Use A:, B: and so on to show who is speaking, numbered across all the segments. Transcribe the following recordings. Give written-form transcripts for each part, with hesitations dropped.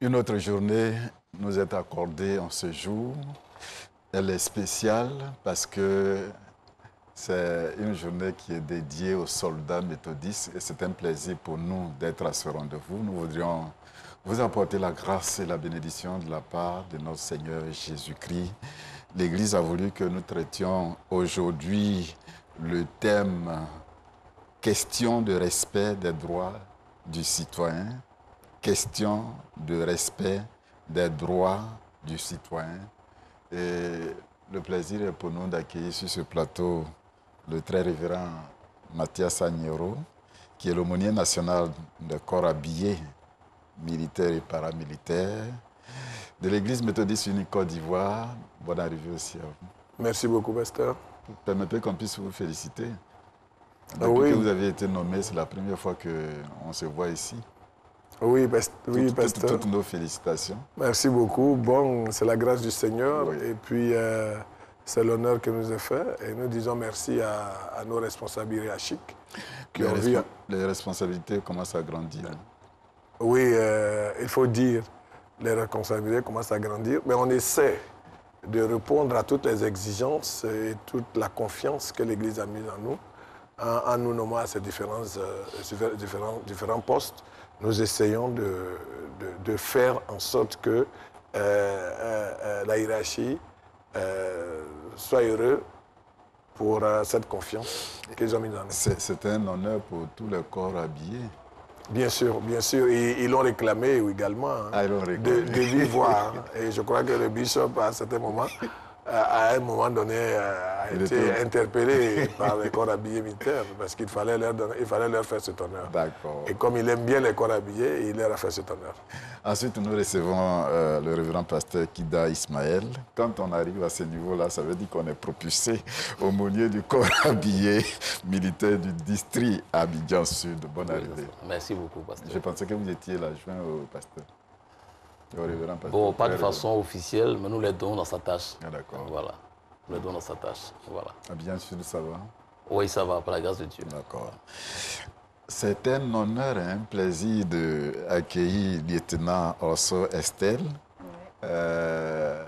A: Une autre journée nous est accordée en ce jour. Elle est spéciale parce que c'est une journée qui est dédiée aux soldats méthodistes et c'est un plaisir pour nous d'être à ce rendez-vous. Nous voudrions vous apporter la grâce et la bénédiction de la part de notre Seigneur Jésus-Christ. L'Église a voulu que nous traitions aujourd'hui le thème « Question de respect des droits du citoyen ». Question de respect des droits du citoyen. Et le plaisir est pour nous d'accueillir sur ce plateau le très révérend Mathias Agnero, qui est l'aumônier national de corps habillés militaires et paramilitaires de l'Église méthodiste unie Côte d'Ivoire. Bonne arrivée aussi à vous.
B: Merci beaucoup, pasteur.
A: Permettez qu'on puisse vous féliciter.
B: Oui.
A: Que vous avez été nommé, c'est la première fois qu'on se voit ici.
B: Oui, pasteur.
A: Toutes nos félicitations.
B: Merci beaucoup. Bon, c'est la grâce du Seigneur.
A: Oui.
B: Et puis, c'est l'honneur que nous est fait. Et nous disons merci à nos responsables hiérarchiques qui ont vu...
A: Les responsabilités commencent à grandir.
B: Oui, il faut dire, les responsabilités commencent à grandir. Mais on essaie de répondre à toutes les exigences et toute la confiance que l'Église a mise en nous, en nous nommant à ces différents postes. Nous essayons de faire en sorte que la hiérarchie soit heureuse pour cette confiance qu'ils ont mise en nous.
A: C'est un honneur pour tous les corps habillés.
B: Bien sûr, bien sûr. Et ils l'ont réclamé également, de vive voix. Et je crois que le bishop, à un moment donné, a été interpellé par les corps habillés militaires parce qu'il fallait leur faire cet honneur.
A: D'accord.
B: Et comme il aime bien les corps habillés, il leur a fait cet honneur.
A: Ensuite, nous recevons le révérend pasteur Kida Ismaël. Quand on arrive à ce niveau-là, ça veut dire qu'on est propulsé au aumônier du corps habillé militaire du district Abidjan Sud. Bonne arrivée.
C: Merci beaucoup, pasteur.
A: Je pensais que vous étiez l'adjoint au pasteur.
C: Bon, pas de façon officielle, mais nous l'aidons dans sa tâche.
A: Ah, d'accord.
C: Voilà. Nous l'aidons dans sa tâche. Voilà.
A: Abidjan Sud, ça va?
C: Oui, ça va, par la grâce de Dieu.
A: D'accord. C'est un honneur et un plaisir d'accueillir le lieutenant Orso Estelle, de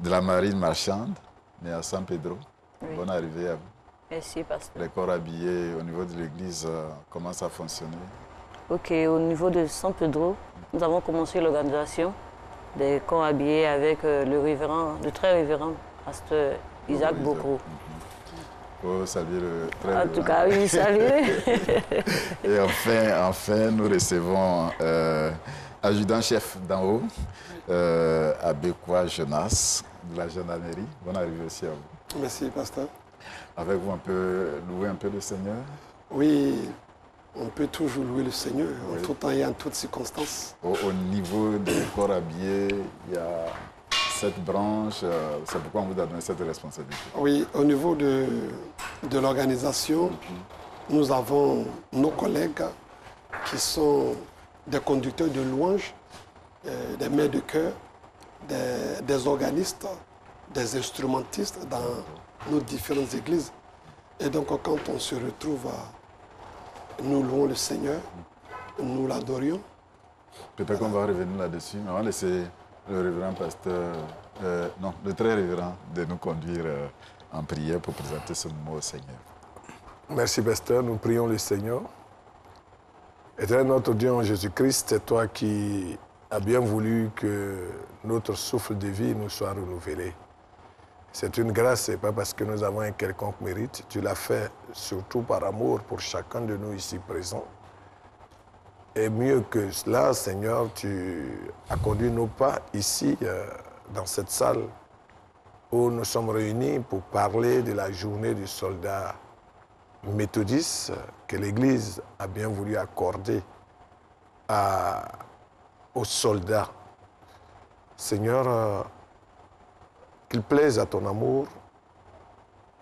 A: la marine marchande, mais à San Pedro.
D: Oui.
A: Bonne arrivée à vous.
D: Merci, pasteur.
A: Les corps habillés au niveau de l'église, comment ça a fonctionné?
D: Ok, au niveau de San Pedro, nous avons commencé l'organisation des corps habillés avec le très révérend pasteur Isaac Bokro.
A: Pour saluer le très
D: En tout cas, oui, salut.
A: Et enfin, nous recevons adjudant-chef d'en haut, Abekwa Jonas, de la gendarmerie. Bonne arrivée aussi à vous.
E: Merci, pasteur.
A: Avec vous, on peut louer un peu le Seigneur?
E: Oui, on peut toujours louer le Seigneur, en tout temps et en toutes circonstances.
A: Au niveau des corps habillés, il y a cette branche, c'est pourquoi on vous a donné cette responsabilité.
E: Oui, au niveau de l'organisation, nous avons nos collègues qui sont des conducteurs de louanges, des maîtres de chœur, des organistes, des instrumentistes dans nos différentes églises. Et donc, quand on se retrouve, nous louons le Seigneur, nous l'adorions.
A: Peut-être qu'on va revenir là-dessus, mais on va laisser le révérend pasteur, le très révérend, de nous conduire en prière pour présenter ce mot au Seigneur.
B: Merci, pasteur. Nous prions le Seigneur. Éternel notre Dieu en Jésus-Christ, c'est toi qui as bien voulu que notre souffle de vie nous soit renouvelé. C'est une grâce, ce n'est pas parce que nous avons un quelconque mérite. Tu l'as fait surtout par amour pour chacun de nous ici présents. Et mieux que cela, Seigneur, tu as conduit nos pas ici, dans cette salle, où nous sommes réunis pour parler de la journée du soldat méthodiste que l'Église a bien voulu accorder aux soldats. Seigneur, qu'il plaise à ton amour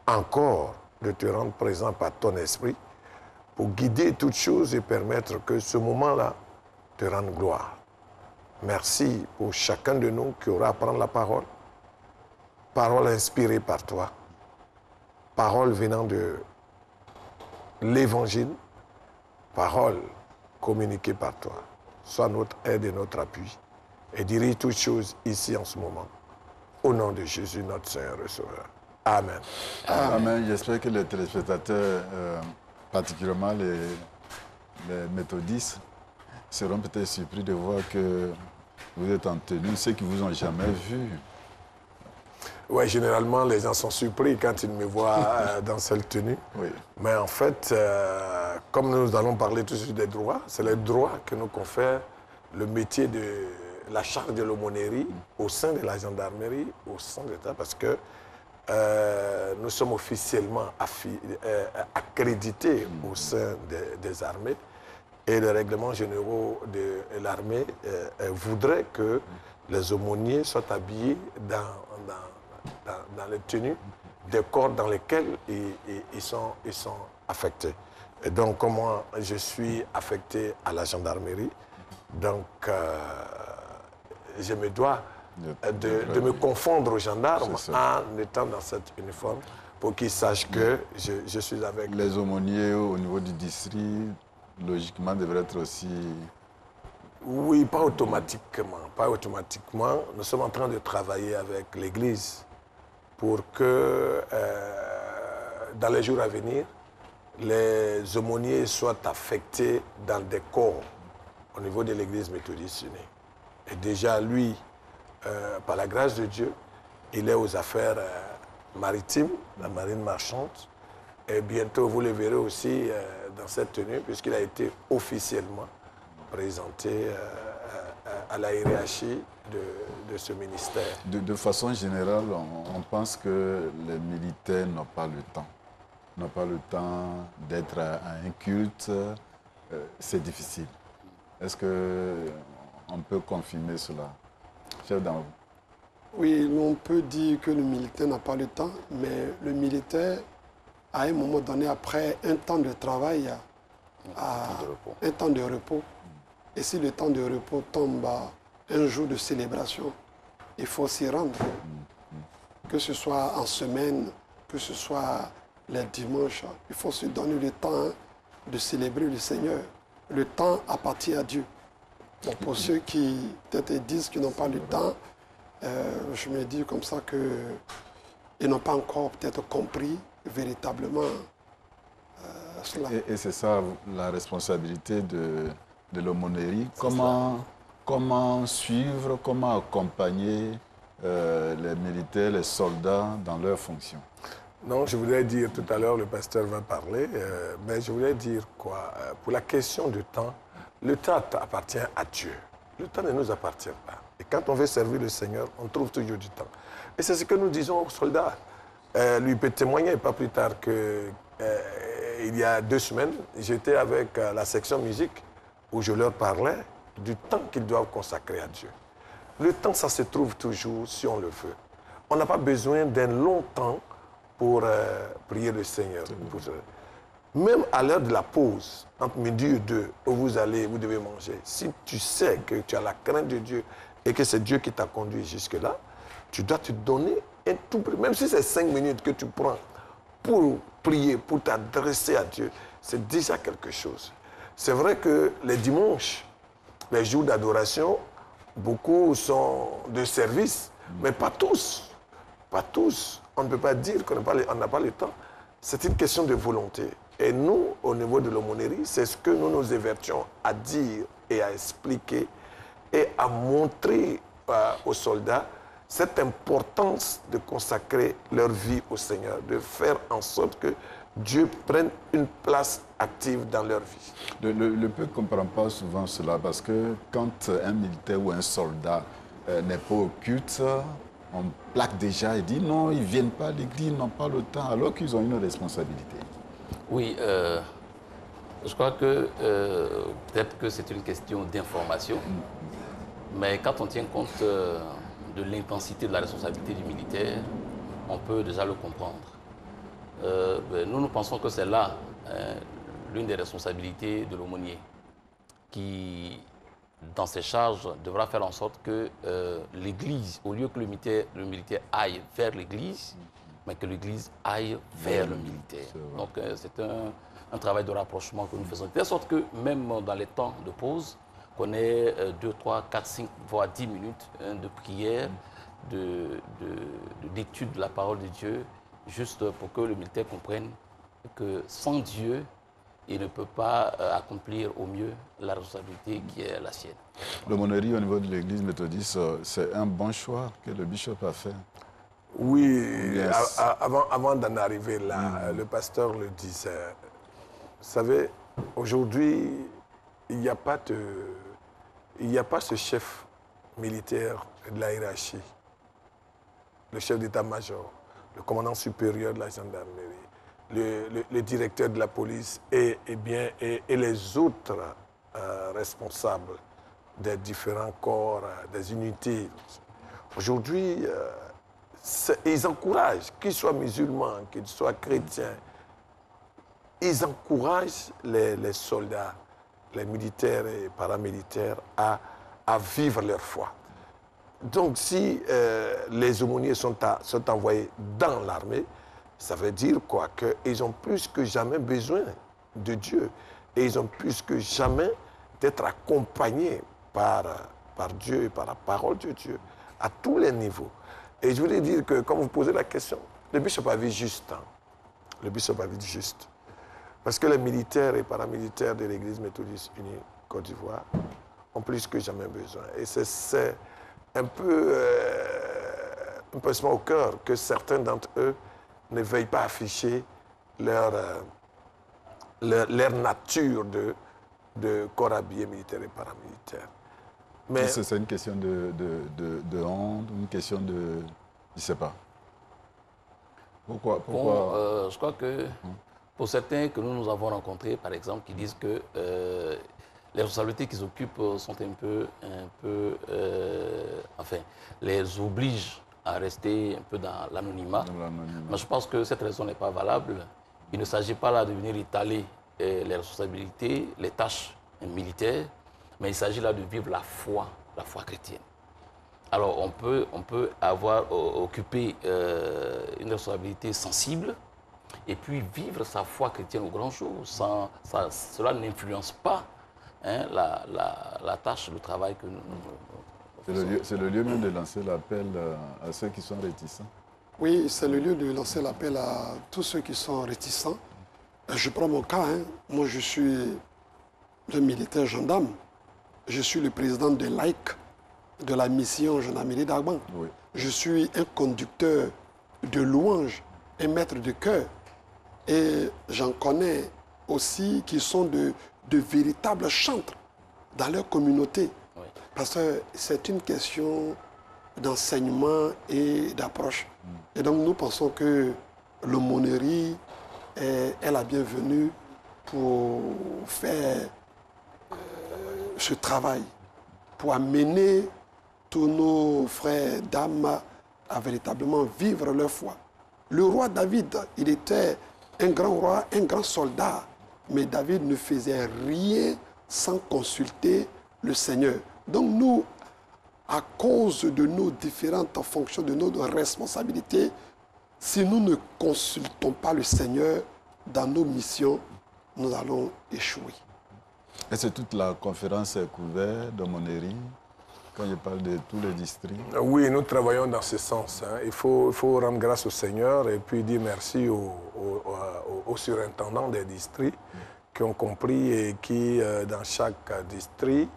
B: encore de te rendre présent par ton esprit pour guider toutes choses et permettre que ce moment-là te rende gloire. Merci pour chacun de nous qui aura à prendre la parole. Parole inspirée par toi. Parole venant de l'Évangile. Parole communiquée par toi. Sois notre aide et notre appui. et dirige toutes choses ici en ce moment. Au nom de Jésus, notre Seigneur et Sauveur. Amen.
A: Amen. J'espère que les téléspectateurs, particulièrement les méthodistes, seront peut-être surpris de voir que vous êtes en tenue, ceux qui ne vous ont jamais vu.
B: Oui, généralement, les gens sont surpris quand ils me voient dans cette tenue.
A: Oui.
B: Mais en fait, comme nous allons parler tout de suite des droits, c'est les droits que nous confère le métier de la charge de l'aumônerie au sein de la gendarmerie, au sein de l'État, parce que nous sommes officiellement accrédités au sein des armées. Et les règlements généraux de l'armée voudraient que les aumôniers soient habillés dans les tenues des corps dans lesquels ils sont affectés. Et donc, comment je suis affecté à la gendarmerie, donc je me dois de me confondre aux gendarmes en étant dans cet uniforme pour qu'ils sachent que je suis avec...
A: Les aumôniers au niveau du district, logiquement, devraient être aussi...
B: Oui, pas automatiquement. Pas automatiquement. Nous sommes en train de travailler avec l'Église pour que, dans les jours à venir, les aumôniers soient affectés dans des corps au niveau de l'Église méthodiste unie. Et déjà, lui, par la grâce de Dieu, il est aux affaires maritimes, la marine marchande. Et bientôt, vous le verrez aussi dans cette tenue, puisqu'il a été officiellement présenté à la hiérarchie de ce ministère.
A: De façon générale, on pense que les militaires n'ont pas le temps. N'ont pas le temps d'être à un culte. C'est difficile. Est-ce qu'on peut confirmer cela, chef d'armée?
E: Oui, on peut dire que le militaire n'a pas le temps, mais le militaire, à un moment donné, après un temps de travail, a un temps de repos. Et si le temps de repos tombe à un jour de célébration, il faut s'y rendre. Que ce soit en semaine, que ce soit les dimanches, il faut se donner le temps de célébrer le Seigneur. Le temps appartient à Dieu. Bon, pour ceux qui peut-être disent qu'ils n'ont pas le temps, je me dis comme ça qu'ils n'ont pas encore peut-être compris véritablement cela.
A: Et c'est ça la responsabilité de l'aumônerie. Comment suivre, comment accompagner les militaires, les soldats dans leurs fonctions?
B: Non, je voulais dire, tout à l'heure, le pasteur va parler, mais je voulais dire quoi? Pour la question du temps, le temps appartient à Dieu. Le temps ne nous appartient pas. Et quand on veut servir le Seigneur, on trouve toujours du temps. Et c'est ce que nous disons aux soldats. Lui peut témoigner, pas plus tard qu'il y a 2 semaines, j'étais avec la section musique où je leur parlais du temps qu'ils doivent consacrer à Dieu. Le temps, ça se trouve toujours si on le veut. On n'a pas besoin d'un long temps pour prier le Seigneur. Même à l'heure de la pause, entre midi et 2, où vous devez manger, si tu sais que tu as la crainte de Dieu et que c'est Dieu qui t'a conduit jusque-là, tu dois te donner un tout petit, même si c'est 5 minutes que tu prends pour prier, pour t'adresser à Dieu, c'est déjà quelque chose. C'est vrai que les dimanches, les jours d'adoration, beaucoup sont de service, mais pas tous. Pas tous. On ne peut pas dire qu'on n'a pas le temps. C'est une question de volonté. Et nous, au niveau de l'aumônerie, c'est ce que nous nous évertions à dire et à expliquer et à montrer aux soldats cette importance de consacrer leur vie au Seigneur, de faire en sorte que Dieu prenne une place active dans leur vie.
A: Le peuple ne comprend pas souvent cela parce que quand un militaire ou un soldat n'est pas au culte, on plaque déjà et dit non, ils ne viennent pas à l'église, ils n'ont pas le temps, alors qu'ils ont une responsabilité.
C: Oui, je crois que peut-être que c'est une question d'information, mais quand on tient compte de l'intensité de la responsabilité du militaire, on peut déjà le comprendre. Nous pensons que c'est là l'une des responsabilités de l'aumônier qui, dans ses charges, devra faire en sorte que l'Église, au lieu que le militaire aille vers l'Église, mais que l'Église aille vers le militaire. Donc c'est un travail de rapprochement que nous faisons. De sorte que même dans les temps de pause, qu'on ait 2, 3, 4, 5, voire 10 minutes de prière, d'étude de la parole de Dieu, juste pour que le militaire comprenne que sans Dieu, il ne peut pas accomplir au mieux la responsabilité qui est la sienne.
A: L'aumônerie au niveau de l'église méthodiste, c'est un bon choix que le bishop a fait.
B: Oui,
A: Yes.
B: avant d'en arriver là, le pasteur le disait. Vous savez, aujourd'hui, il n'y a pas ce chef militaire de la hiérarchie, le chef d'état-major, le commandant supérieur de la gendarmerie, le directeur de la police et les autres responsables des différents corps, des unités. Aujourd'hui, ils encouragent, qu'ils soient musulmans, qu'ils soient chrétiens, ils encouragent les soldats, les militaires et paramilitaires à vivre leur foi. Donc si les aumôniers sont envoyés dans l'armée, ça veut dire quoi? Qu'ils ont plus que jamais besoin de Dieu. Et ils ont plus que jamais d'être accompagnés par Dieu et par la parole de Dieu, à tous les niveaux. Et je voulais dire que, quand vous posez la question, le bishop a vu juste. Hein. Le bishop a vu juste. Parce que les militaires et paramilitaires de l'Église méthodiste unie Côte d'Ivoire ont plus que jamais besoin. Et c'est un peu un pincement au cœur que certains d'entre eux ne veuillent pas afficher leur nature de corps habillé militaire et paramilitaire. Mais
A: C'est une question de honte, une question de... Je ne sais pas. Pourquoi
C: Bon, je crois que pour certains que nous avons rencontrés, par exemple, qui disent que les responsabilités qu'ils occupent sont enfin, les obligent à rester un peu dans l'anonymat. Mais je pense que cette raison n'est pas valable. Il ne s'agit pas là de venir étaler les responsabilités, les tâches militaires, mais il s'agit là de vivre la foi chrétienne. Alors on peut avoir occupé une responsabilité sensible et puis vivre sa foi chrétienne au grand jour. Cela n'influence pas la tâche, le travail que nous
A: c'est le lieu même de lancer l'appel à ceux qui sont réticents.
E: Oui, c'est le lieu de lancer l'appel à tous ceux qui sont réticents. Je prends mon cas. Hein. Moi, je suis le militaire gendarme. Je suis le président de l'AIC, de la mission gendarmerie d'Agban.
A: Oui.
E: Je suis un conducteur de louanges, un maître de chœur. Et j'en connais aussi qui sont de véritables chantres dans leur communauté.
C: Oui.
E: Parce que c'est une question d'enseignement et d'approche. Et donc nous pensons que l'aumônerie est la bienvenue pour faire ce travail, pour amener tous nos frères, dames à véritablement vivre leur foi. Le roi David, il était un grand roi, un grand soldat, mais David ne faisait rien sans consulter le Seigneur. Donc nous, à cause de nos différentes fonctions, de nos responsabilités, si nous ne consultons pas le Seigneur dans nos missions, nous allons échouer.
A: Et c'est toute la conférence est couverte d'aumônerie, quand je parle de tous les districts.
B: oui, nous travaillons dans ce sens. Hein. Il faut rendre grâce au Seigneur et puis dire merci aux surintendants des districts qui ont compris et qui, dans chaque district,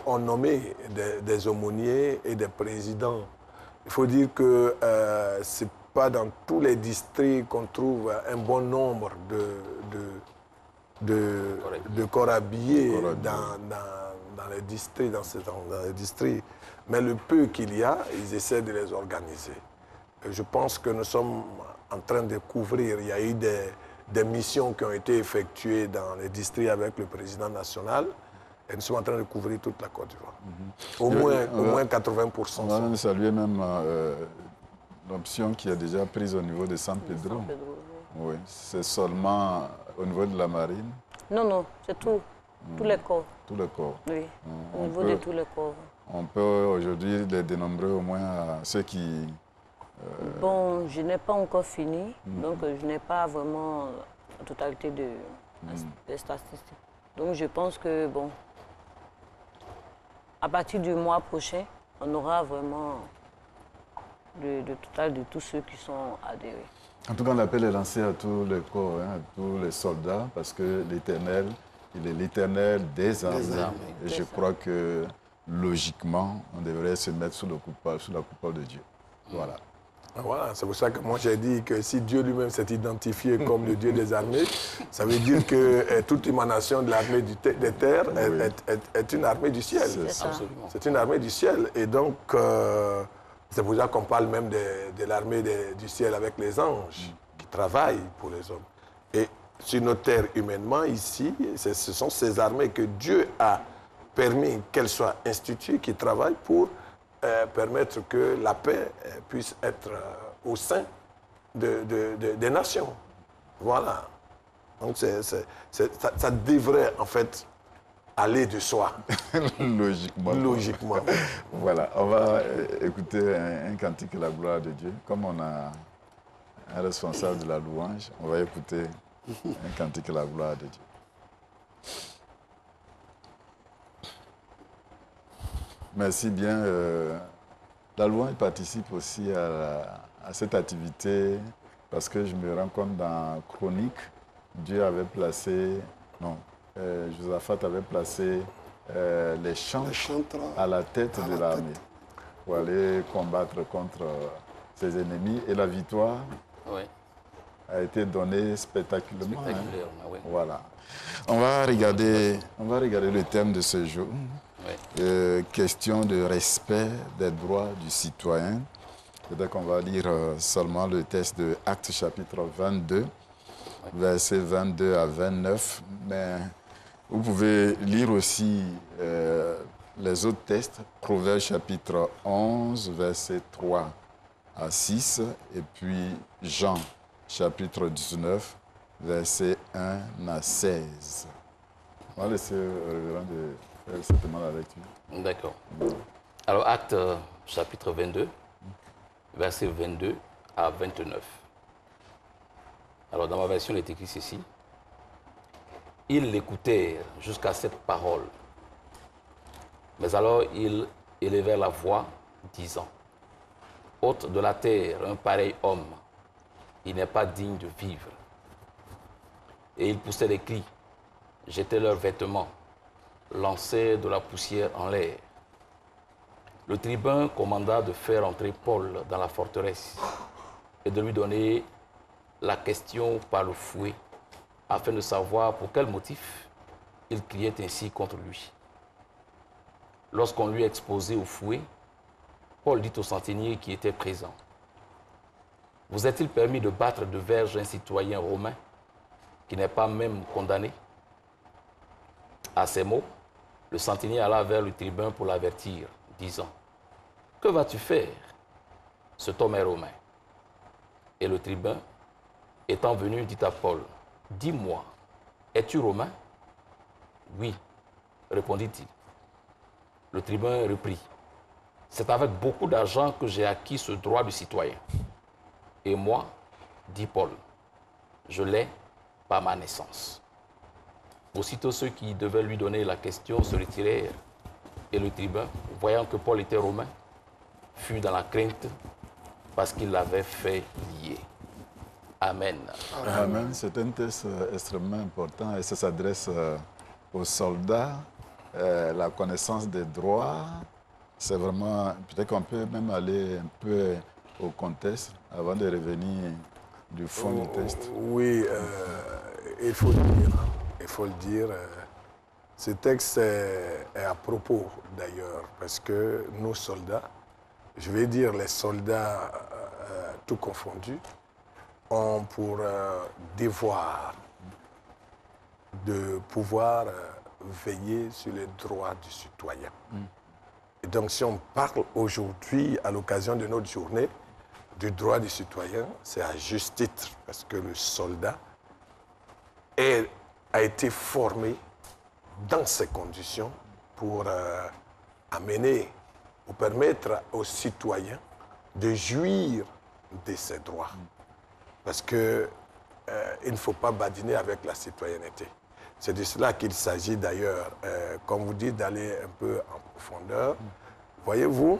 B: ont nommé des aumôniers et des présidents. Il faut dire que ce n'est pas dans tous les districts qu'on trouve un bon nombre de corps habillés dans les districts, dans les districts. Mais le peu qu'il y a, ils essaient de les organiser. Et je pense que nous sommes en train de couvrir. Il y a eu des missions qui ont été effectuées dans les districts avec le président national. Et nous sommes en train de couvrir toute la Côte d'Ivoire. Au moins 80%.
A: On va même saluer même l'option qui est déjà prise au niveau de San Pedro. Oui, c'est seulement au niveau de la marine.
D: Non, non, c'est tout. Tous les corps.
A: Tous les corps.
D: Oui, au niveau de tous les corps.
A: On peut aujourd'hui les dénombrer au moins à ceux qui...
D: Bon, je n'ai pas encore fini, donc je n'ai pas vraiment la totalité des statistiques. Donc je pense que, bon, à partir du mois prochain, on aura vraiment le total de tous ceux qui sont adhérés.
A: En tout cas, l'appel est lancé à tous les corps, à tous les soldats, parce que l'Éternel, il est l'Éternel des armées. Et je crois que, logiquement, on devrait se mettre sous la coupole de Dieu. Voilà.
B: Voilà, c'est pour ça que moi j'ai dit que si Dieu lui-même s'est identifié comme le Dieu des armées, ça veut dire que toute émanation de l'armée des terres est une armée du ciel. C'est une armée du ciel. Et donc, c'est pour ça qu'on parle même de l'armée du ciel avec les anges qui travaillent pour les hommes. Et sur notre terre humainement, ici, ce sont ces armées que Dieu a permis qu'elles soient instituées, qui travaillent pour permettre que la paix puisse être au sein des nations. Voilà. Donc ça devrait en fait aller de soi.
A: Logiquement.
B: Logiquement.
A: Voilà, on va écouter un cantique à la gloire de Dieu. Comme on a un responsable de la louange, on va écouter un cantique à la gloire de Dieu. Merci bien. La louange participe aussi à cette activité parce que je me rends compte dans Chronique, Dieu avait placé, Josaphat avait placé les chantres à la tête de l'armée pour aller combattre contre ses ennemis et la victoire a été donnée spectaculairement.
C: Oui.
A: Voilà. On va regarder le thème de ce jour. Question de respect des droits du citoyen. Peut-être qu'on va lire seulement le texte de Actes chapitre 22, versets 22 à 29. Mais vous pouvez lire aussi les autres textes, Proverbes chapitre 11, versets 3 à 6, et puis Jean chapitre 19, versets 1 à 16. On va laisser le révérend faire certainement la lecture.
C: D'accord. Alors, Acte chapitre 22, versets 22 à 29. Alors, dans ma version, il est écrit ceci. Ils l'écoutèrent jusqu'à cette parole. Mais alors, ils élevèrent la voix, disant, hôte de la terre, un pareil homme, il n'est pas digne de vivre. Et ils poussaient des cris, jetaient leurs vêtements, lançaient de la poussière en l'air. Le tribun commanda de faire entrer Paul dans la forteresse et de lui donner la question par le fouet, afin de savoir pour quel motif il criait ainsi contre lui. Lorsqu'on lui exposait au fouet, Paul dit au centenier qui était présent, « Vous est-il permis de battre de verge un citoyen romain qui n'est pas même condamné ?» À ces mots, le centenier alla vers le tribun pour l'avertir, disant, « Que vas-tu faire? Cet homme est romain. » Et le tribun, étant venu, dit à Paul, « Dis-moi, es-tu romain? » « Oui, répondit-il. Le tribun reprit, « C'est avec beaucoup d'argent que j'ai acquis ce droit de citoyen. Et moi, dit Paul, je l'ai par ma naissance. » Aussitôt ceux qui devaient lui donner la question se retirèrent, et le tribun, voyant que Paul était romain, fut dans la crainte parce qu'il l'avait fait lier. Amen.
A: Amen. C'est un texte extrêmement important et ça s'adresse aux soldats. La connaissance des droits, c'est vraiment... Peut-être qu'on peut même aller un peu au contexte avant de revenir du fond du texte.
B: Oui, il faut le dire. Il faut le dire. Ce texte est à propos d'ailleurs, parce que nos soldats, je vais dire les soldats tout confondus, ont pour devoir de pouvoir veiller sur les droits du citoyen. Et donc si on parle aujourd'hui, à l'occasion de notre journée, du droit du citoyen, c'est à juste titre, parce que le soldat a été formé dans ces conditions pour amener ou permettre aux citoyens de jouir de ces droits. Parce qu'il ne faut pas badiner avec la citoyenneté. C'est de cela qu'il s'agit d'ailleurs, comme vous dites, d'aller un peu en profondeur. Voyez-vous,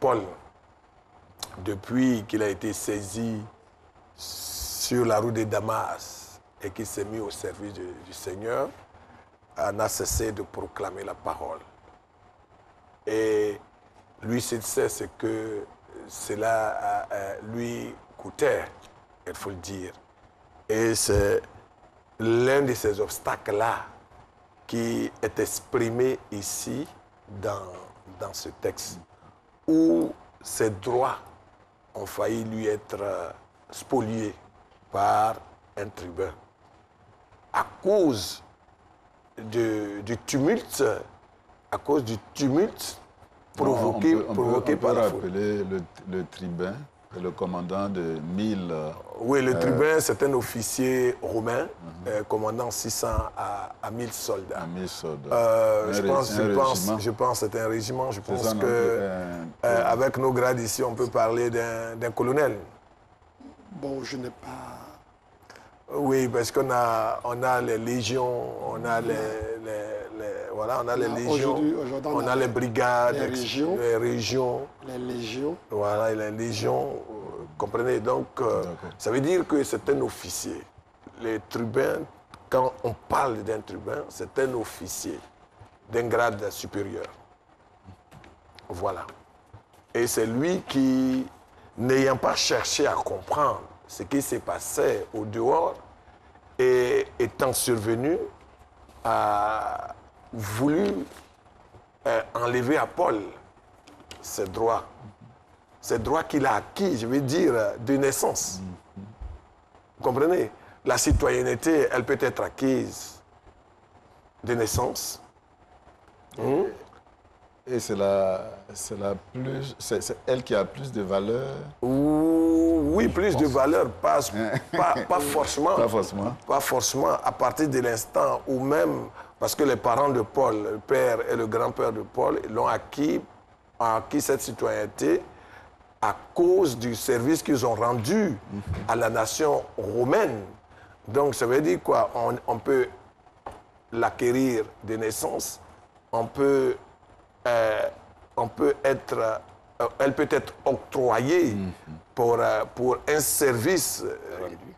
B: Paul, depuis qu'il a été saisi sur la route de Damas et qu'il s'est mis au service du Seigneur, n'a cessé de proclamer la parole. Et lui, c'est ce que cela lui coûtait, il faut le dire. Et c'est l'un de ces obstacles-là qui est exprimé ici dans ce texte, où ses droits ont failli lui être spoliés par un tribun à cause du tumulte, provoqué par la foule.
A: On peut rappeler le tribun, le commandant de 1000...
B: Oui, le tribun, c'est un officier romain, commandant 600 à 1000 soldats.
A: À 1000 soldats.
B: Je pense que c'est un régiment. Je pense qu'avec nos grades ici, on peut parler d'un colonel.
E: Bon, je n'ai pas...
B: Oui, parce qu'on a les légions, on a les légions, on a les brigades,
E: les régions. Les légions.
B: Voilà, et les légions, comprenez. Donc, ça veut dire que c'est un officier. Les tribuns, quand on parle d'un tribun, c'est un officier d'un grade supérieur. Voilà. Et c'est lui qui, n'ayant pas cherché à comprendre ce qui s'est passé au dehors, et étant survenu, a voulu enlever à Paul ses droits qu'il a acquis, je veux dire, de naissance. Vous comprenez? La citoyenneté, elle peut être acquise de naissance.
A: Et c'est elle qui a plus de valeur.
B: Oui, plus de valeur, pas forcément.
A: Pas forcément.
B: Pas forcément, à partir de l'instant où même, parce que les parents de Paul, le père et le grand-père de Paul, l'ont acquis cette citoyenneté à cause du service qu'ils ont rendu à la nation romaine. Donc, ça veut dire quoi? On peut l'acquérir de naissance, elle peut être octroyée pour un service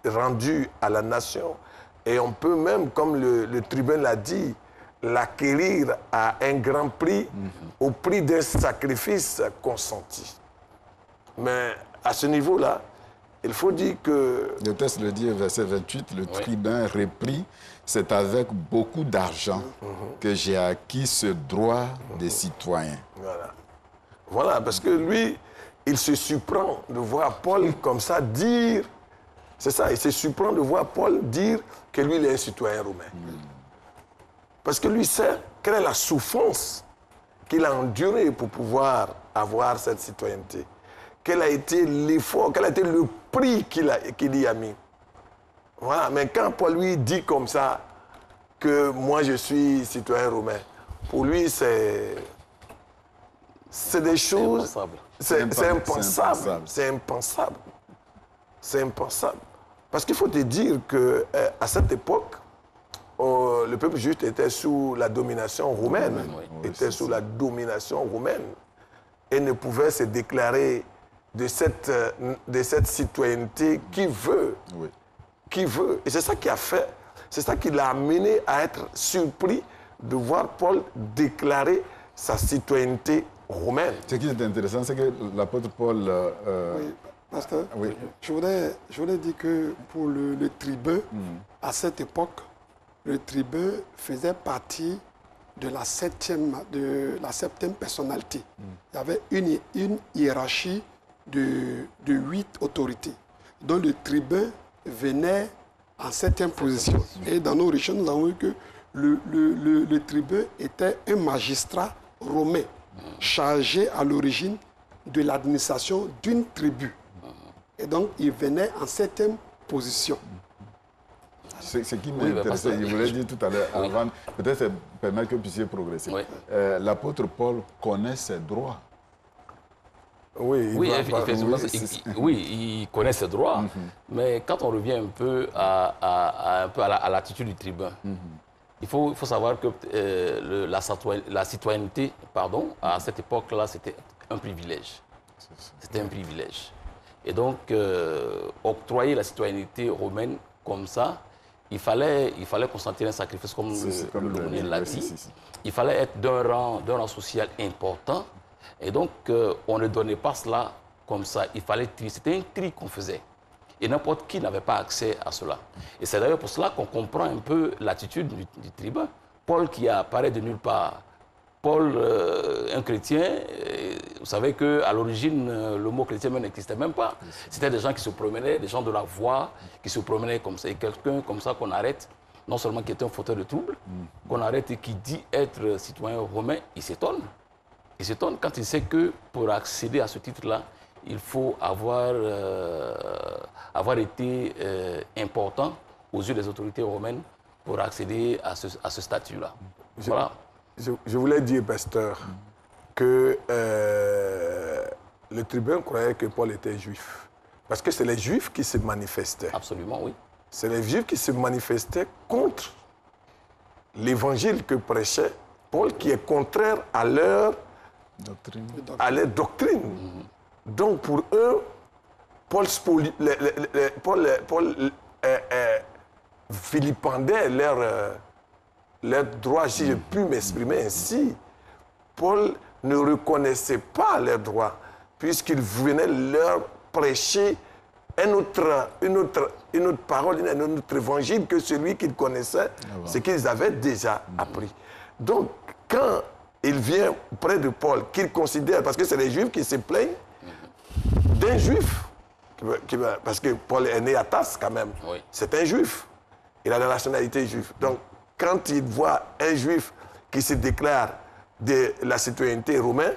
B: rendu à la nation. Et on peut même, comme le tribun l'a dit, l'acquérir à un grand prix, au prix d'un sacrifice consenti. Mais à ce niveau-là, il faut dire que...
A: Le texte le dit, verset 28, le tribun reprit, c'est avec beaucoup d'argent que j'ai acquis ce droit des citoyens.
B: Voilà, parce que lui, il se surprend de voir Paul comme ça dire... C'est ça, il se surprend de voir Paul dire que lui, il est un citoyen romain. Parce que lui sait quelle est la souffrance qu'il a endurée pour pouvoir avoir cette citoyenneté. Quel a été l'effort, quel a été le prix qu'il y a mis. Voilà, mais quand Paul lui dit comme ça que moi je suis citoyen romain, pour lui c'est des choses... C'est impensable. C'est impensable. C'est impensable. Parce qu'il faut te dire qu'à cette époque, le peuple juif était sous la domination romaine. Était sous la domination romaine. Et ne pouvait se déclarer de cette citoyenneté qui veut. Qui veut. Et c'est ça qui a fait, c'est ça qui l'a amené à être surpris de voir Paul déclarer sa citoyenneté romaine.
A: Ce qui est intéressant, c'est que l'apôtre Paul...
E: Oui, pasteur, je voudrais dire que pour le tribun, à cette époque, le tribun faisait partie de la septième personnalité. Il y avait une hiérarchie de 8 autorités, dont le tribun venait en 7e position. Et dans nos recherches, nous avons vu que le tribun était un magistrat romain chargé à l'origine de l'administration d'une tribu. Et donc, il venait en 7e position.
A: Ce qui m'intéressait, je voulais dire tout à l'heure, avant, peut-être permettre que vous puissiez progresser. L'apôtre Paul connaît ses droits.
B: Oui,
C: Oui,
B: effectivement,
C: il connaît ses droits, mais quand on revient un peu à l'attitude du tribun, il faut savoir que la citoyenneté, pardon, à cette époque-là, c'était un privilège. C'était un privilège. Et donc, octroyer la citoyenneté romaine comme ça, il fallait consentir un sacrifice, comme le l'a dit. Il fallait être d'un rang social important. Et donc, on ne donnait pas cela comme ça. Il fallait trier. C'était un tri qu'on faisait. Et n'importe qui n'avait pas accès à cela. Et c'est d'ailleurs pour cela qu'on comprend un peu l'attitude du tribun. Paul qui apparaît de nulle part. Paul, un chrétien, vous savez qu'à l'origine, le mot chrétien n'existait même pas. C'était des gens qui se promenaient, des gens de la voix, qui se promenaient comme ça. Et quelqu'un comme ça qu'on arrête, non seulement qui était un fauteur de trouble, qu'on arrête et qui dit être citoyen romain, il s'étonne. Il s'étonne quand il sait que pour accéder à ce titre-là, il faut avoir été important aux yeux des autorités romaines pour accéder à ce statut-là. Voilà.
B: Je voulais dire, pasteur, que le tribun croyait que Paul était juif. Parce que c'est les juifs qui se manifestaient.
C: Absolument, oui.
B: C'est les juifs qui se manifestaient contre l'évangile que prêchait Paul, qui est contraire à leur doctrine. Donc pour eux, Paul vilipendait leur droit, si je puis m'exprimer ainsi. Paul ne reconnaissait pas leurs droits, puisqu'il venait leur prêcher une autre parole, un autre évangile que celui qu'ils connaissaient, ce qu'ils avaient déjà appris. Donc, quand il vient près de Paul, qu'il considère, parce que c'est les Juifs qui se plaignent d'un Juif, parce que Paul est né à Tarse quand même, c'est un Juif, il a la nationalité juive. Donc, quand il voit un Juif qui se déclare de la citoyenneté romaine,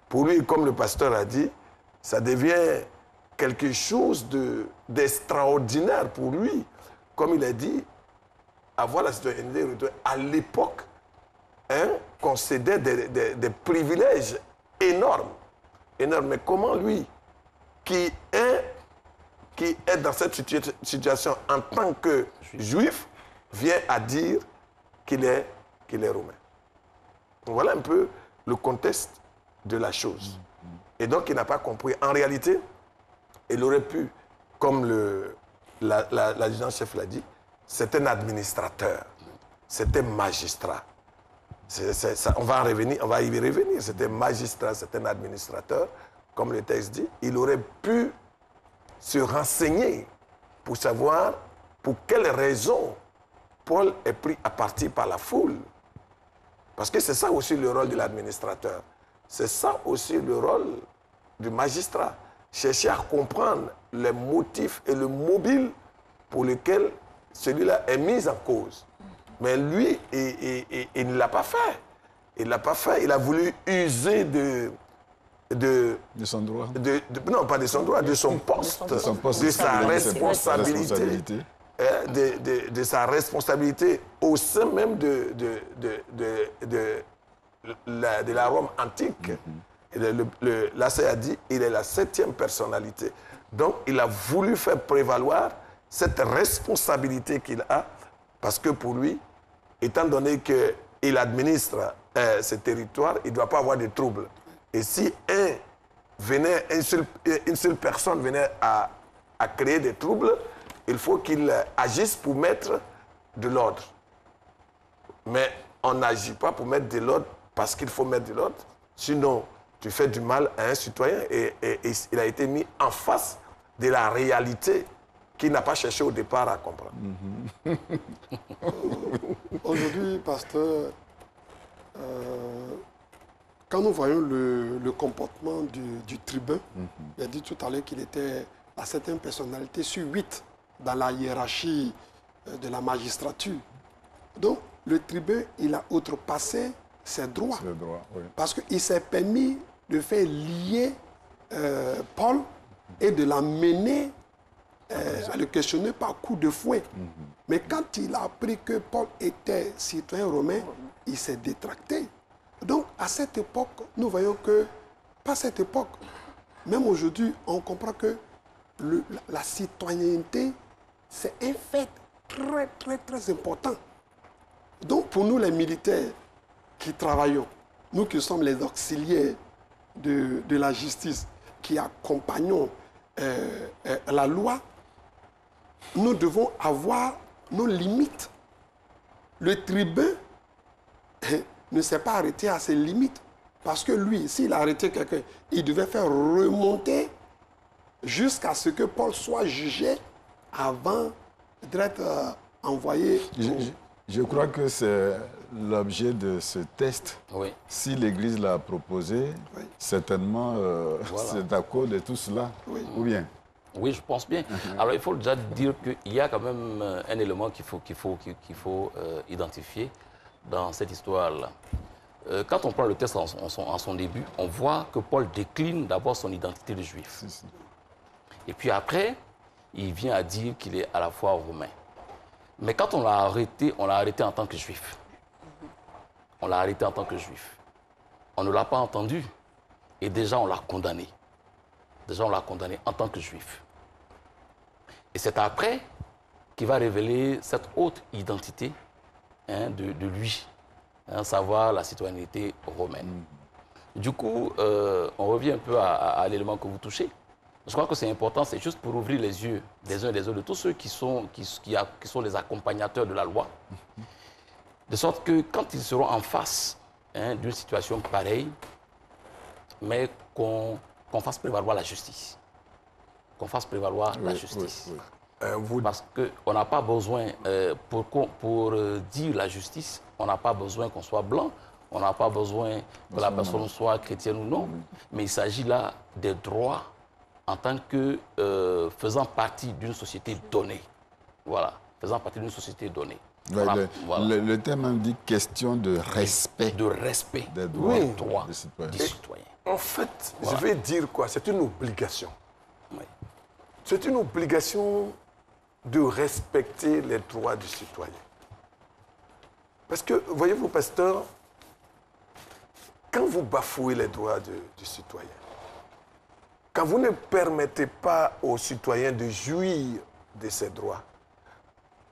B: pour lui, comme le pasteur a dit, ça devient quelque chose d'extraordinaire pour lui. Comme il a dit, avoir la citoyenneté romaine, à l'époque, concédait des privilèges énormes. Mais comment lui, qui est dans cette situation en tant que juif, vient à dire qu'il est romain? Voilà un peu le contexte de la chose. Et donc, il n'a pas compris. En réalité, il aurait pu, comme l'adjudant-chef l'a dit, c'est un administrateur, c'est un magistrat. On va y revenir. C'est un magistrat, c'est un administrateur, comme le texte dit. Il aurait pu se renseigner pour savoir pour quelles raisons Paul est pris à partie par la foule. Parce que c'est ça aussi le rôle de l'administrateur. C'est ça aussi le rôle du magistrat. Chercher à comprendre les motifs et le mobile pour lequel celui-là est mis en cause. Mais lui, il ne l'a pas fait. Il ne l'a pas fait. Il a voulu user de
A: son droit.
B: Non, pas de son droit, de son poste, de sa responsabilité. De sa responsabilité au sein même de la Rome antique. L'Assay a dit il est la 7e personnalité. Donc, il a voulu faire prévaloir cette responsabilité qu'il a, parce que pour lui, étant donné qu'il administre ce territoire, il ne doit pas avoir de troubles. Et si une seule personne venait à créer des troubles, il faut qu'il agisse pour mettre de l'ordre. Mais on n'agit pas pour mettre de l'ordre parce qu'il faut mettre de l'ordre. Sinon, tu fais du mal à un citoyen et il a été mis en face de la réalité qu'il n'a pas cherché au départ à comprendre.
E: Aujourd'hui, pasteur, quand nous voyons le comportement du tribun, il a dit tout à l'heure qu'il était la 7e personnalité sur 8 dans la hiérarchie de la magistrature. Donc, le tribun, il a outrepassé ses droits.
A: Oui.
E: Parce qu'il s'est permis de faire lier Paul et de l'amener à le questionner par coup de fouet. Mais quand il a appris que Paul était citoyen romain, il s'est détracté. Donc, à cette époque, nous voyons que, pas cette époque, même aujourd'hui, on comprend que la citoyenneté, c'est un fait très, très, très important. Donc, pour nous, les militaires qui travaillons, nous qui sommes les auxiliaires de la justice, qui accompagnons la loi, nous devons avoir nos limites. Le tribun ne s'est pas arrêté à ses limites. Parce que lui, s'il a arrêté quelqu'un, il devait faire remonter jusqu'à ce que Paul soit jugé avant d'être envoyé.
A: Je crois que c'est l'objet de ce test.
C: Oui.
A: Si l'Église l'a proposé,
E: Oui.
A: certainement
C: Voilà.
A: c'est à cause de tout cela.
E: Oui.
A: Ou bien?
C: Oui, je pense bien. Alors, il faut déjà dire qu'il y a quand même un élément qu'il faut identifier dans cette histoire-là. Quand on prend le texte en son début, on voit que Paul décline d'abord son identité de juif.
A: Si, si.
C: Et puis après, il vient à dire qu'il est à la fois romain. Mais quand on l'a arrêté en tant que juif. On l'a arrêté en tant que juif. On ne l'a pas entendu. Et déjà, on l'a condamné. Déjà, on l'a condamné en tant que juif. Et c'est après qu'il va révéler cette haute identité de lui, savoir la citoyenneté romaine. Du coup, on revient un peu à l'élément que vous touchez. Je crois que c'est important, c'est juste pour ouvrir les yeux des uns et des autres, de tous ceux qui sont les accompagnateurs de la loi, de sorte que quand ils seront en face d'une situation pareille, mais qu'on fasse prévaloir la justice. Qu'on fasse prévaloir la justice.
A: Oui, oui.
C: Parce qu'on n'a pas besoin, pour dire la justice, on n'a pas besoin qu'on soit blanc, on n'a pas besoin que la personne soit chrétienne ou non, mais il s'agit là des droits en tant que faisant partie d'une société donnée. Voilà, faisant partie d'une société donnée.
A: Ouais,
C: Voilà.
A: le thème indique question de respect.
C: De respect
A: des droits,
B: Oui.
C: des droits
A: des citoyens.
C: des citoyens.
B: En fait,
C: Voilà.
B: je vais dire quoi? C'est une obligation.
C: Oui.
B: C'est une obligation de respecter les droits du citoyen. Parce que, voyez-vous, pasteur, quand vous bafouez les droits du citoyen, quand vous ne permettez pas aux citoyens de jouir de ces droits,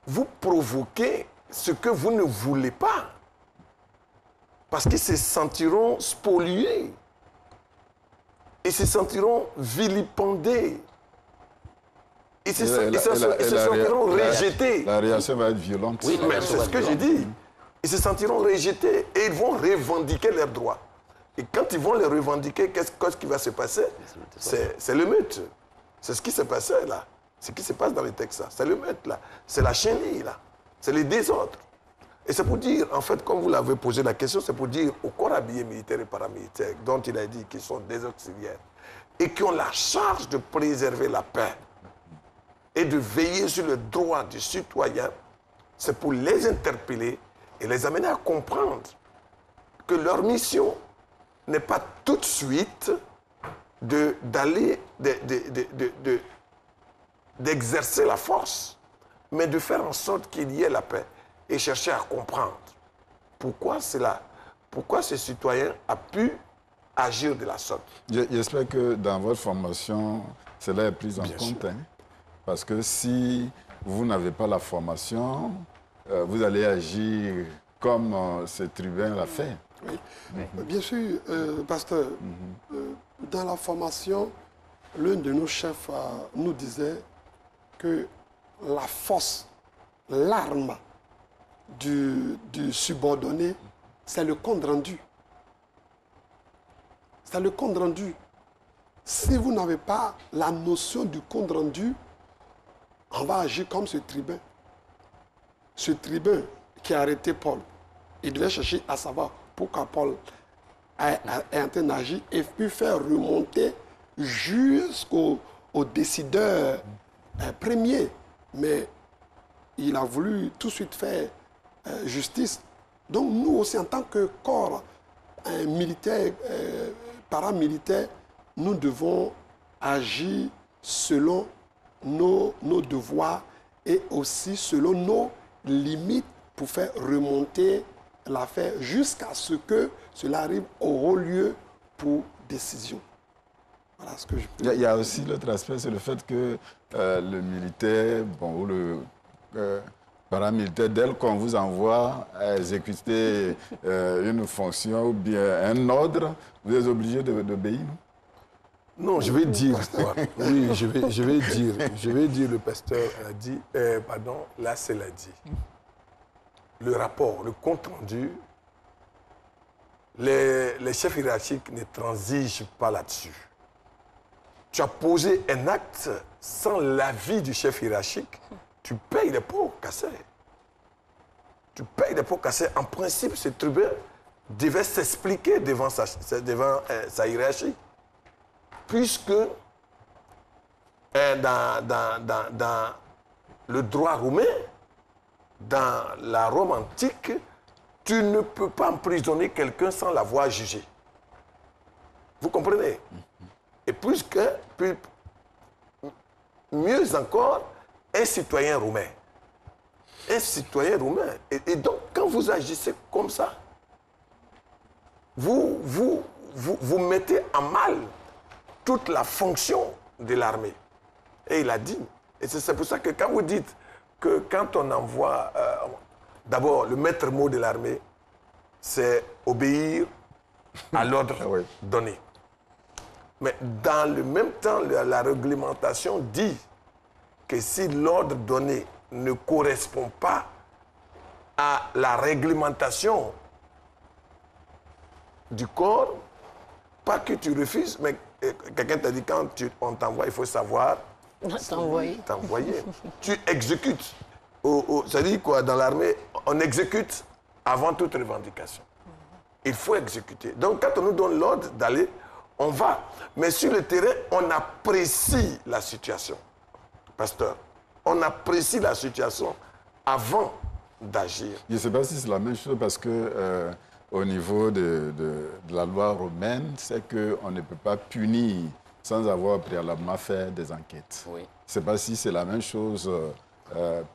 B: vous provoquez ce que vous ne voulez pas. Parce qu'ils se sentiront spoliés. Ils se sentiront vilipendés. Ils se sentiront rejetés.
A: La réaction va être violente.
C: Oui,
B: Mais c'est ce que j'ai dit. Ils se sentiront rejetés et ils vont revendiquer leurs droits. Et quand ils vont les revendiquer, qu'est-ce qui va se passer? C'est le meute. C'est ce qui s'est passé là. Ce qui se passe dans les textes, c'est le meute là. C'est la chenille là. C'est les désordres. Et c'est pour dire, en fait, comme vous l'avez posé la question, c'est pour dire aux corps habillés militaires et paramilitaires, dont il a dit qu'ils sont des auxiliaires, et qui ont la charge de préserver la paix et de veiller sur le droit du citoyen, c'est pour les interpeller et les amener à comprendre que leur mission n'est pas tout de suite d'exercer la force, mais de faire en sorte qu'il y ait la paix et chercher à comprendre pourquoi ce citoyen a pu agir de la sorte.
A: J'espère que dans votre formation, cela est pris en compte. Parce que si vous n'avez pas la formation, vous allez agir comme ce tribun l'a fait.
E: Oui. Bien sûr, pasteur, dans la formation, l'un de nos chefs nous disait que la force, l'arme du subordonné, c'est le compte rendu. C'est le compte rendu. Si vous n'avez pas la notion du compte rendu, on va agir comme ce tribun. Ce tribun qui a arrêté Paul, il devait chercher à savoir pourquoi Paul est en train d'agir et puis faire remonter jusqu'au décideur premier. Mais il a voulu tout de suite faire justice. Donc nous aussi, en tant que corps militaire, paramilitaire, nous devons agir selon nos devoirs et aussi selon nos limites pour faire remonter l'affaire jusqu'à ce que cela arrive au haut lieu pour décision. Voilà ce que je peux
A: Il y a aussi l'autre aspect, c'est le fait que le militaire, bon, ou le paramilitaire, dès qu'on vous envoie à exécuter une fonction ou bien un ordre, vous êtes obligé d'obéir.
B: Non, je vais dire quoi. Oui, je vais dire, le pasteur a dit, pardon, là c'est l'a dit. Le rapport, le compte rendu, les chefs hiérarchiques ne transigent pas là-dessus. Tu as posé un acte sans l'avis du chef hiérarchique, tu payes les pots cassés. Tu payes les pots cassés. En principe, ce tribun devait s'expliquer devant sa hiérarchie. Puisque dans le droit romain, dans la Rome antique, tu ne peux pas emprisonner quelqu'un sans l'avoir jugé. Vous comprenez? Et mieux encore, un citoyen romain. Un citoyen romain. Et donc, quand vous agissez comme ça, vous mettez en mal toute la fonction de l'armée. Et il a dit, et c'est pour ça que quand vous dites que quand on envoie, d'abord, le maître mot de l'armée, c'est obéir à l'ordre donné. Mais dans le même temps, la réglementation dit que si l'ordre donné ne correspond pas à la réglementation du corps, pas que tu refuses, mais quelqu'un t'a dit quand on t'envoie, il faut savoir t'envoyer. Tu exécutes. Ça dit quoi? Dans l'armée, on exécute avant toute revendication. Il faut exécuter. Donc quand on nous donne l'ordre d'aller, on va. Mais sur le terrain, on apprécie la situation. Pasteur, on apprécie la situation avant d'agir.
A: Je ne sais pas si c'est la même chose parce que au niveau de la loi romaine, c'est qu'on ne peut pas punir sans avoir préalablement fait des enquêtes.
C: Oui.
A: Je ne sais pas si c'est la même chose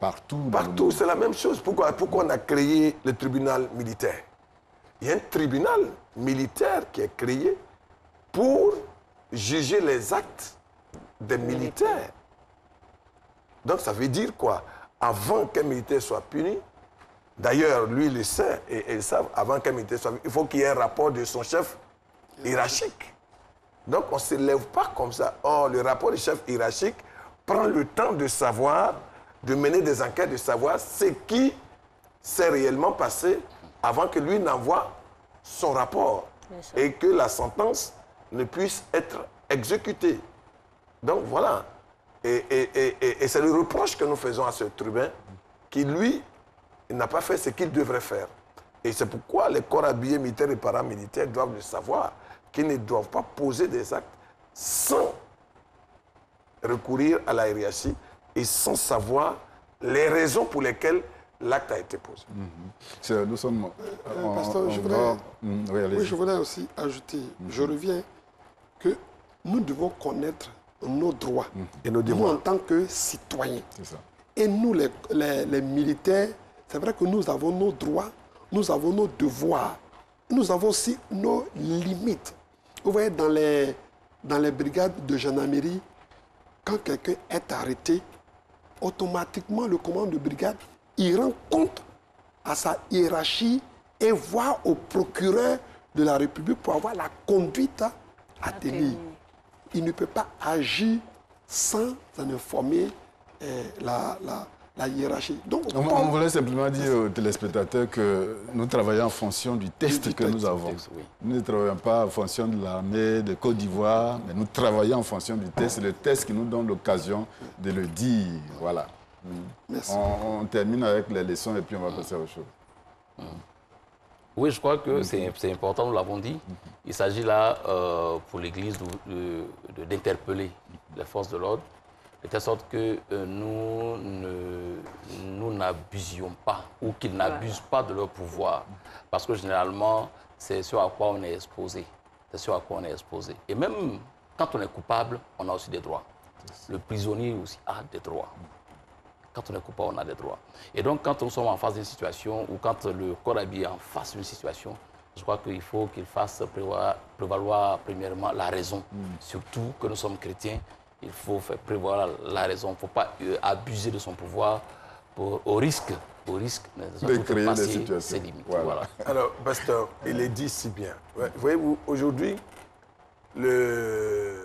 A: partout.
B: Partout, c'est la même chose. Pourquoi on a créé le tribunal militaire? Il y a un tribunal militaire qui est créé pour juger les actes des militaires. Donc ça veut dire quoi? Avant qu'un militaire soit puni, d'ailleurs, lui, il le sait, et ils savent, avant qu'un militaire soit puni, il faut qu'il y ait un rapport de son chef hiérarchique. Donc on ne se lève pas comme ça. Or, le rapport du chef hiérarchique prend le temps de savoir, de mener des enquêtes, de savoir ce qui s'est réellement passé avant que lui n'envoie son rapport et que la sentence ne puisse être exécutée. Donc voilà. Et c'est le reproche que nous faisons à ce tribun qui, lui, n'a pas fait ce qu'il devrait faire. Et c'est pourquoi les corps habillés militaires et paramilitaires doivent le savoir, qu'ils ne doivent pas poser des actes sans recourir à la hiérarchie et sans savoir les raisons pour lesquelles l'acte a été posé.
A: Nous sommes...
E: Pasteur, je voulais aussi ajouter, je reviens, que nous devons connaître nos droits,
B: et nos
E: nous en tant que citoyens.
A: C'est ça.
E: Et nous, les militaires, c'est vrai que nous avons nos droits, nous avons nos devoirs, nous avons aussi nos limites. Vous voyez, dans les brigades de gendarmerie, quand quelqu'un est arrêté, automatiquement, le commandant de brigade, il rend compte à sa hiérarchie et voit au procureur de la République pour avoir la conduite à tenir. Il ne peut pas agir sans en informer la hiérarchie. Donc,
A: on voulait simplement dire aux téléspectateurs que nous travaillons en fonction du texte que nous avons. Nous ne travaillons pas en fonction de l'armée de Côte d'Ivoire, mais nous travaillons en fonction du texte. C'est le texte qui nous donne l'occasion de le dire. Voilà.
E: Merci.
A: On termine avec les leçons et puis on va passer à autre chose.
C: Oui, je crois que c'est important, nous l'avons dit. Il s'agit là, pour l'Église, d'interpeller les forces de l'ordre, de telle sorte que nous n'abusions pas ou qu'ils n'abusent pas de leur pouvoir. Parce que généralement, c'est ce à quoi on est exposé. C'est ce à quoi on est exposé. Et même quand on est coupable, on a aussi des droits. Le prisonnier aussi a des droits. Quand on est coupable, on a des droits. Et donc, quand nous sommes en face d'une situation ou quand le corps habillé est en face d'une situation, Je crois qu'il faut qu'il fasse prévaloir premièrement la raison. Surtout que nous sommes chrétiens, il faut faire prévaloir la raison. Il ne faut pas abuser de son pouvoir au risque
A: de créer des situations.
C: Ses limites.
A: Voilà.
C: Voilà.
B: Alors, pasteur, il est dit si bien. Voyez-vous, aujourd'hui, le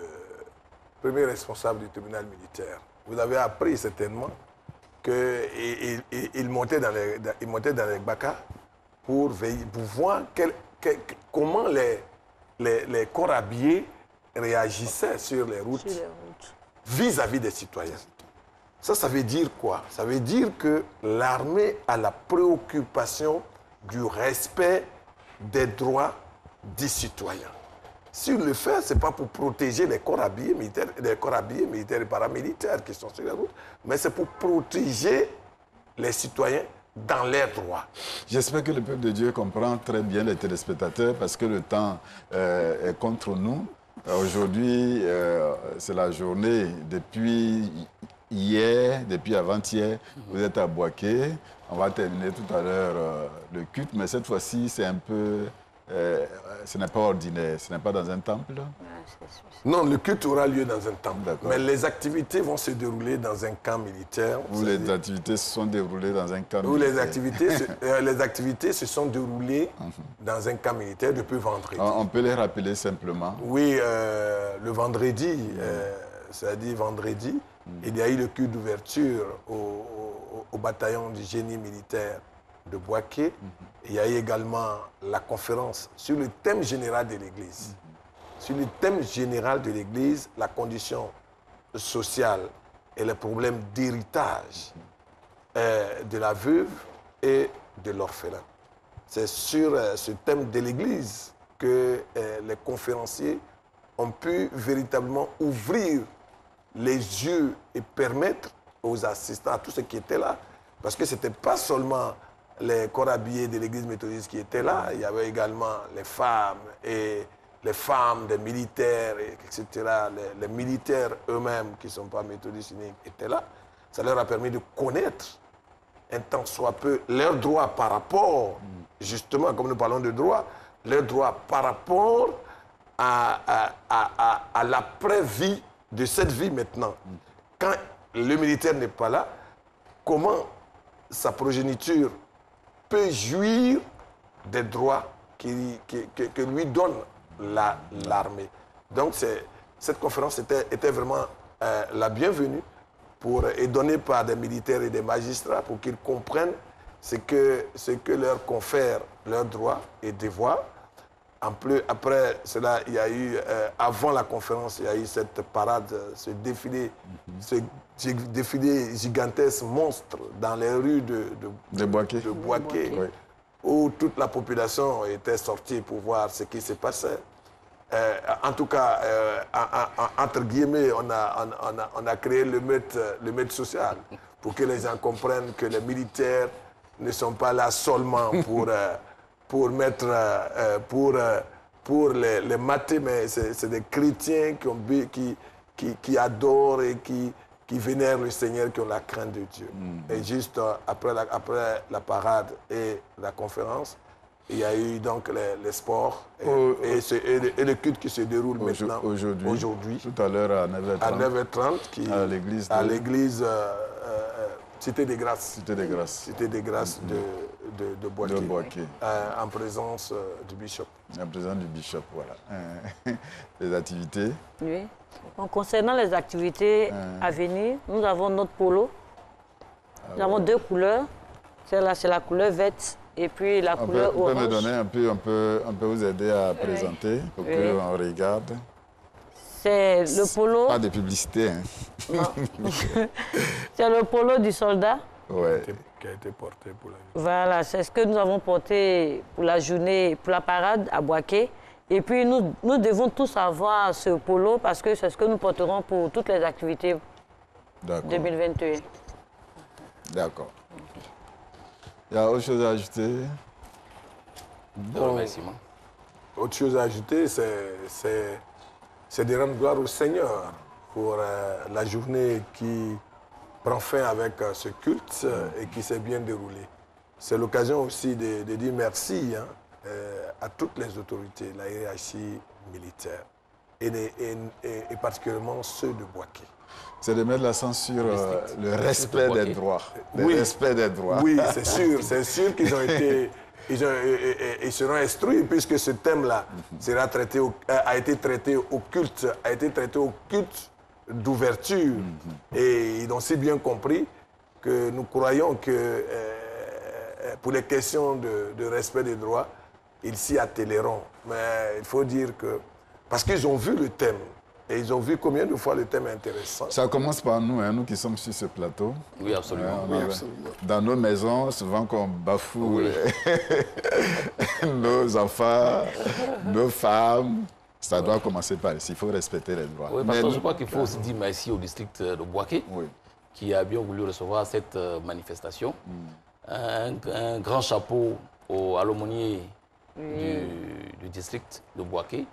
B: premier responsable du tribunal militaire, vous avez appris certainement qu'il montait dans les Baka pour voir comment les corps habillés réagissaient sur les routes vis-à-vis des citoyens. Ça veut dire quoi? Ça veut dire que l'armée a la préoccupation du respect des droits des citoyens. S'il le fait, ce n'est pas pour protéger les corps habillés militaires et paramilitaires qui sont sur les routes, mais c'est pour protéger les citoyens dans leurs droits.
A: J'espère que le peuple de Dieu comprend très bien les téléspectateurs parce que le temps est contre nous. Aujourd'hui, c'est la journée depuis hier, depuis avant-hier. Vous êtes à Boaké. On va terminer tout à l'heure le culte, mais cette fois-ci, c'est un peu... ce n'est pas ordinaire, ce n'est pas dans un temple.
B: Non, le culte aura lieu dans un temple. Mais les activités vont se dérouler dans un camp militaire.
A: Où les activités se sont déroulées dans un camp militaire.
B: Où les activités se sont déroulées dans un camp militaire depuis vendredi.
A: On peut les rappeler simplement.
B: Oui, le vendredi, c'est-à-dire vendredi, il y a eu le culte d'ouverture au bataillon du génie militaire de Boaké. Il y a eu également la conférence sur le thème général de l'Église. Sur le thème général de l'Église, la condition sociale et les problèmes d'héritage de la veuve et de l'orphelin. C'est sur ce thème de l'Église que les conférenciers ont pu véritablement ouvrir les yeux et permettre aux assistants, à tous ceux qui étaient là, parce que ce n'était pas seulement les corps habillés de l'église méthodiste qui étaient là, il y avait également les femmes des militaires, etc. Les militaires eux-mêmes qui ne sont pas méthodistes uniques étaient là. Ça leur a permis de connaître un tant soit peu leurs droits par rapport, justement, comme nous parlons de droits, leurs droits par rapport à l'après-vie de cette vie maintenant. Quand le militaire n'est pas là, comment sa progéniture peut jouir des droits que lui donne l'armée. Donc cette conférence était vraiment la bienvenue et donnée par des militaires et des magistrats pour qu'ils comprennent ce que leur confère leurs droits et devoirs. Après cela, il y a eu, avant la conférence, il y a eu cette parade, ce défilé gigantesque, monstre, dans les rues de Boaké,
A: Oui.
B: où toute la population était sortie pour voir ce qui se passait. En tout cas, entre guillemets, on a créé le maître social pour que les gens comprennent que les militaires ne sont pas là seulement pour les mater, mais c'est des chrétiens qui adorent et qui vénèrent le Seigneur, qui ont la crainte de Dieu. Et juste après la parade et la conférence, il y a eu donc les sports et le culte qui se déroule maintenant aujourd'hui.
A: Tout à l'heure à 9h30.
B: À 9h30, à l'église Cité des Grâces. Cité des Grâces de Boaké. En présence du bishop.
A: En présence du bishop, voilà. Les activités.
D: Oui. Donc, concernant les activités à venir, nous avons notre polo. Nous avons deux couleurs. Celle-là, c'est la couleur verte et puis la couleur orange.
A: Vous pouvez me donner un peu, on peut vous aider à présenter pour qu'on regarde.
D: C'est le polo.
A: Pas de publicité. Hein.
D: Non. C'est le polo du soldat.
A: Ouais.
B: Qui a été porté pour la journée.
D: Voilà, c'est ce que nous avons porté pour la journée, pour la parade à Boaké. Et puis nous devons tous avoir ce polo parce que c'est ce que nous porterons pour toutes les activités 2021.
A: D'accord. Il y a autre chose à ajouter?
B: Autre chose à ajouter, c'est de rendre gloire au Seigneur pour la journée qui prend fin avec ce culte et qui s'est bien déroulé. C'est l'occasion aussi de dire merci à toutes les autorités, la hiérarchie militaire, et particulièrement ceux de Bouaké.
A: C'est de mettre l'accent sur le respect des droits.
B: Oui.
A: Le respect des droits.
B: Oui, c'est sûr qu'ils ont été... Ils seront instruits puisque ce thème-là a été traité au culte d'ouverture. Et ils ont si bien compris que nous croyons que pour les questions de respect des droits, ils s'y attelleront. Mais il faut dire que... Parce qu'ils ont vu le thème. Et ils ont vu combien de fois le thème est intéressant.
A: Ça commence par nous, hein, nous qui sommes sur ce plateau.
C: Oui, absolument.
E: Oui, absolument.
A: Dans nos maisons, souvent qu'on bafoue nos enfants, nos femmes. Ça doit commencer par ici. Il faut respecter les droits.
C: Oui, parce que je crois qu'il faut aussi dire merci au district de Bouaké, qui a bien voulu recevoir cette manifestation. Un grand chapeau à l'aumônier du district de Bouaké,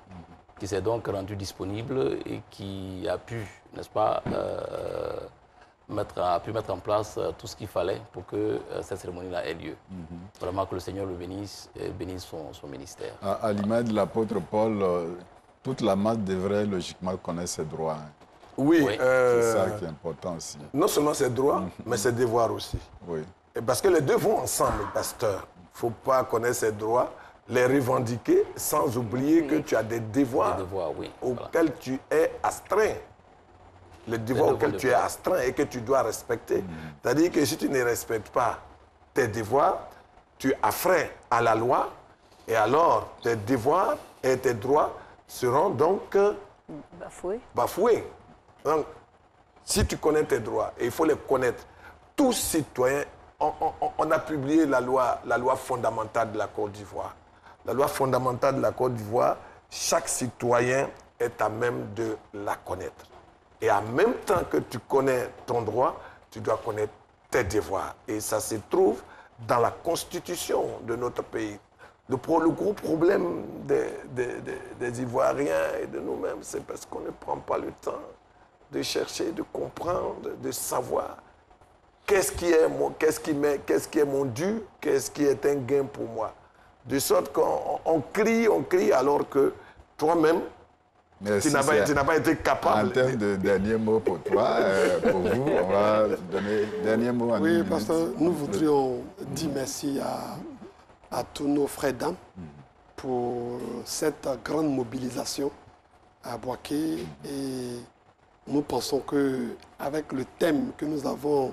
C: qui s'est donc rendu disponible et qui a pu, n'est-ce pas, mettre en place tout ce qu'il fallait pour que cette cérémonie-là ait lieu. Vraiment que le Seigneur le bénisse et bénisse son ministère.
A: À l'image de l'apôtre Paul, toute la masse devrait logiquement connaître ses droits. Hein.
B: Oui,
A: c'est ça qui est important aussi.
B: Non seulement ses droits, mais ses devoirs aussi.
A: Oui.
B: Et parce que les deux vont ensemble, pasteur. Il ne faut pas connaître ses droits, les revendiquer sans oublier que tu as des devoirs, auxquels tu es astreint. Les devoirs auxquels tu es astreint et que tu dois respecter. C'est-à-dire que si tu ne respectes pas tes devoirs, tu affreins à la loi et alors tes devoirs et tes droits seront donc bafoués. Donc, si tu connais tes droits, et il faut les connaître, tous citoyens, on a publié la loi fondamentale de la Côte d'Ivoire. La loi fondamentale de la Côte d'Ivoire, chaque citoyen est à même de la connaître. Et en même temps que tu connais ton droit, tu dois connaître tes devoirs. Et ça se trouve dans la constitution de notre pays. Le gros problème des Ivoiriens et de nous-mêmes, c'est parce qu'on ne prend pas le temps de chercher, de comprendre, de savoir qu'est-ce qui est mon dû, qu'est-ce qui est un gain pour moi. De sorte qu'on crie alors que toi-même, tu n'as pas été capable.
A: En termes de dernier mot pour toi, pour vous, on va donner dernier mot à nous.
E: Oui, parce que nous voudrions dire merci à tous nos frères dames pour cette grande mobilisation à Bouaké. Et nous pensons qu'avec le thème que nous avons,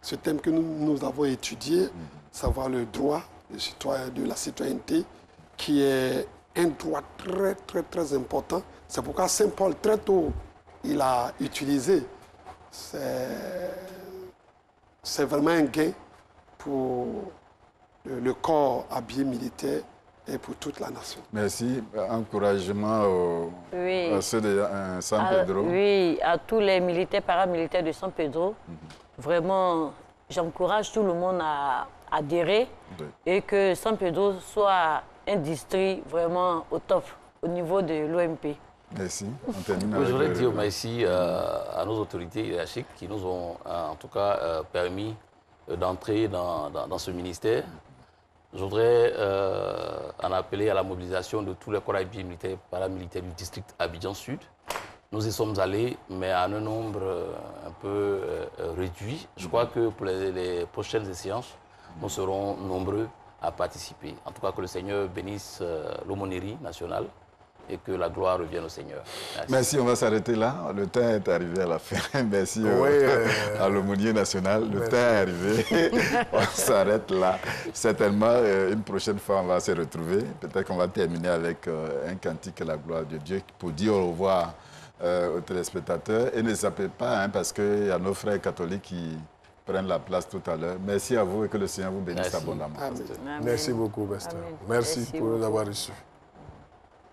E: ce thème que nous avons étudié, savoir le droit de la citoyenneté, qui est un droit très, très, très important. C'est pourquoi Saint Paul, très tôt, il a utilisé. C'est vraiment un gain pour le corps habillé militaire et pour toute la nation.
A: Merci. Encouragement à ceux de San Pedro.
D: Oui, à tous les militaires, paramilitaires de San Pedro. Vraiment, j'encourage tout le monde à adhérer et que San Pedro soit un district vraiment au top, au niveau de l'OMP.
A: Merci.
C: Je voudrais dire merci à nos autorités hiérarchiques qui nous ont en tout cas permis d'entrer dans ce ministère. Je voudrais en appeler à la mobilisation de tous les corps habillés militaires et paramilitaires du district Abidjan Sud. Nous y sommes allés, mais à un nombre un peu réduit. Je crois que pour les prochaines séances, nous serons nombreux à participer. En tout cas, que le Seigneur bénisse l'aumônerie nationale et que la gloire revienne au Seigneur.
A: Merci, on va s'arrêter là. Le temps est arrivé à la fin. Merci à l'aumônier national. Le temps est arrivé. On s'arrête là. Certainement, une prochaine fois, on va se retrouver. Peut-être qu'on va terminer avec un cantique à la gloire de Dieu pour dire au revoir aux téléspectateurs. Et ne zappez pas, parce qu'il y a nos frères catholiques qui prennent la place tout à l'heure. Merci à vous et que le Seigneur vous bénisse abondamment.
B: Merci beaucoup, pasteur. Merci pour nous avoir reçus.